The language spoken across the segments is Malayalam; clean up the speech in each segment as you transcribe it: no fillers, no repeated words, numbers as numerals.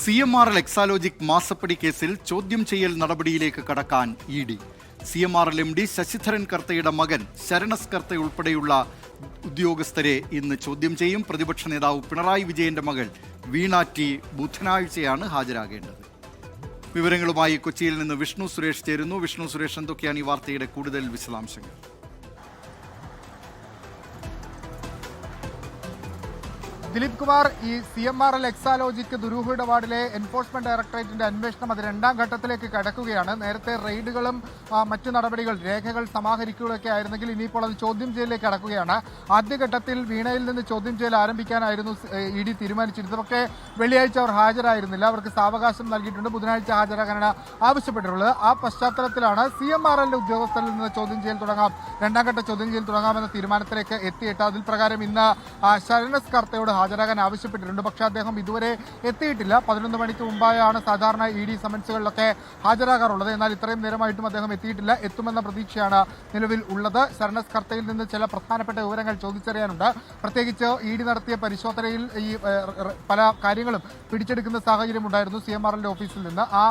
CMRL എക്സാലോജിക് മാസപ്പടി കേസിൽ ചോദ്യം ചെയ്യൽ നടപടിയിലേക്ക് കടക്കാൻ ED. CMRL MD ശശിധരൻ കർത്തയുടെ മകൻ ശരണസ് കർത്ത ഉൾപ്പെടെയുള്ള ഉദ്യോഗസ്ഥരെ ഇന്ന് ചോദ്യം ചെയ്യും. പ്രതിപക്ഷ നേതാവ് പിണറായി വിജയന്റെ മകൾ വീണ ടി ബുധനാഴ്ചയാണ് ഹാജരാകേണ്ടത്. വിവരങ്ങളുമായി കൊച്ചിയിൽ നിന്ന് വിഷ്ണു സുരേഷ് ചേരുന്നു. വിഷ്ണു സുരേഷ്, എന്തൊക്കെയാണ് ഈ വാർത്തയുടെ കൂടുതൽ വിശദാംശങ്ങൾ? ദിലീപ് കുമാർ, ഈ CMRL എക്സാലോജിക് ദുരൂഹയിടപാടിലെ എൻഫോഴ്സ്മെന്റ് ഡയറക്ടറേറ്റിന്റെ അന്വേഷണം അത് രണ്ടാം ഘട്ടത്തിലേക്ക് കടക്കുകയാണ്. നേരത്തെ റെയ്ഡുകളും മറ്റു നടപടികൾ, രേഖകൾ സമാഹരിക്കുകയൊക്കെ ആയിരുന്നെങ്കിൽ ഇനിയിപ്പോൾ അത് ചോദ്യം ചെയ്യലിലേക്ക് കടക്കുകയാണ്. ആദ്യഘട്ടത്തിൽ വീണയിൽ നിന്ന് ചോദ്യം ചെയ്യൽ ആരംഭിക്കാനായിരുന്നു ED തീരുമാനിച്ചിരുന്നത്. പക്ഷേ വെള്ളിയാഴ്ച അവർ ഹാജരായിരുന്നില്ല. അവർക്ക് സാവകാശം നൽകിയിട്ടുണ്ട്. ബുധനാഴ്ച ഹാജരാകാനാണ് ആവശ്യപ്പെട്ടിട്ടുള്ളത്. ആ പശ്ചാത്തലത്തിലാണ് CMRL ഉദ്യോഗസ്ഥരിൽ നിന്ന് ചോദ്യം ചെയ്യൽ തുടങ്ങാം, രണ്ടാം ഘട്ട ചോദ്യം ചെയ്യൽ തുടങ്ങാമെന്ന തീരുമാനത്തിലേക്ക് എത്തിയിട്ട് അതിൽ പ്രകാരം ഇന്ന് ശരണസ് കർത്തയോട് ഹാജരാകാൻ ആവശ്യപ്പെട്ടിട്ടുണ്ട്. പക്ഷേ അദ്ദേഹം ഇതുവരെ എത്തിയിട്ടില്ല. 11 മണിക്ക് മുമ്പായാണ് സാധാരണ ED സമൻസുകളിലൊക്കെ ഹാജരാകാറുള്ളത്. എന്നാൽ ഇത്രയും നേരമായിട്ടും അദ്ദേഹം എത്തിയിട്ടില്ല. എത്തുമെന്ന പ്രതീക്ഷയാണ് നിലവിൽ ഉള്ളത്. ശരണസ് കർത്തയിൽ നിന്ന് ചില പ്രധാനപ്പെട്ട വിവരങ്ങൾ ചോദിച്ചറിയാനുണ്ട്. പ്രത്യേകിച്ച് ED നടത്തിയ പരിശോധനയിൽ ഈ പല കാര്യങ്ങളും പിടിച്ചെടുക്കുന്ന സാഹചര്യം ഉണ്ടായിരുന്നു CMRL ഓഫീസിൽ നിന്ന്. ആ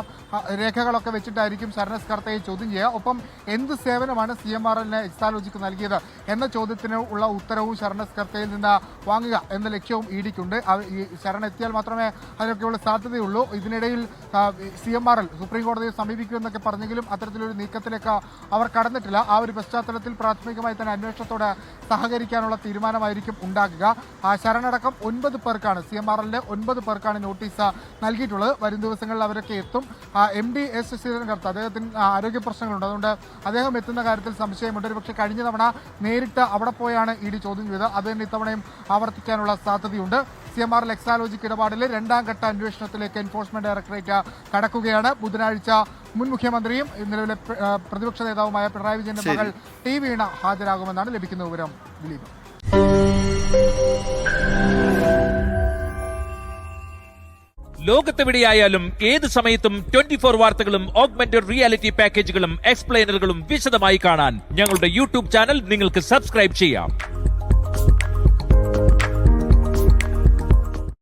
രേഖകളൊക്കെ വെച്ചിട്ടായിരിക്കും ശരണസ് കർത്തയെ ചോദ്യം ചെയ്യുക. ഒപ്പം എന്ത് സേവനമാണ് CMRL എക്സാലോജിക്ക് നൽകിയത് എന്ന ചോദ്യത്തിന് ഉള്ള ഉത്തരവും ശരണസ് കർത്തയിൽ നിന്ന് വാങ്ങുക എന്ന ലക്ഷ്യവും EDക്കുണ്ട്. ഈ ശരണ എത്തിയാൽ മാത്രമേ അതിനൊക്കെയുള്ള സാധ്യതയുള്ളൂ. ഇതിനിടയിൽ CMRL സുപ്രീം കോടതിയെ സമീപിക്കുമെന്നൊക്കെ പറഞ്ഞെങ്കിലും അത്തരത്തിലൊരു നീക്കത്തിലേക്ക് അവർ കടന്നിട്ടില്ല. ആ ഒരു പശ്ചാത്തലത്തിൽ പ്രാഥമികമായി തന്നെ അന്വേഷണത്തോട് സഹകരിക്കാനുള്ള തീരുമാനമായിരിക്കും ഉണ്ടാകുക. ശരണടക്കം 9 പേർക്കാണ്, CMRLന്റെ 9 പേർക്കാണ് നോട്ടീസ് നൽകിയിട്ടുള്ളത്. വരും ദിവസങ്ങളിൽ അവരൊക്കെ എത്തും. MD ശശിധരൻ കർത്ത, അദ്ദേഹത്തിന് ആരോഗ്യ പ്രശ്നങ്ങളുണ്ട്. അതുകൊണ്ട് അദ്ദേഹം എത്തുന്ന കാര്യത്തിൽ സംശയമുണ്ട്. പക്ഷേ കഴിഞ്ഞ തവണ നേരിട്ട് അവിടെ പോയാണ് ED ചോദ്യം ചെയ്തത്. അത് തന്നെ ഇത്തവണയും ആവർത്തിക്കാനുള്ള സാധ്യതയുണ്ട്. CMRL എക്സാലോജിക് ഇടപാടിലെ രണ്ടാം ഘട്ട അന്വേഷണത്തിലേക്ക് എൻഫോഴ്സ്മെന്റ് ഡയറക്ടറേറ്റ് കടക്കുകയാണ്. ബുധനാഴ്ച മുൻ മുഖ്യമന്ത്രിയും നിലവിലെ പ്രതിപക്ഷ നേതാവുമായ പിണറായി വിജയന്റെ മകൾ ടി വീണ ഹാജരാകുമെന്നാണ് ലഭിക്കുന്ന വിവരം. ദിലീപ്, ലോകത്തെവിടെയായാലും ഏത് സമയത്തും 24 വാർത്തകളും ഓഗ്മെന്റഡ് റിയാലിറ്റി പാക്കേജുകളും എക്സ്പ്ലെയിനറുകളും വിശദമായി കാണാൻ ഞങ്ങളുടെ YouTube ചാനൽ നിങ്ങൾക്ക് സബ്സ്ക്രൈബ് ചെയ്യാം.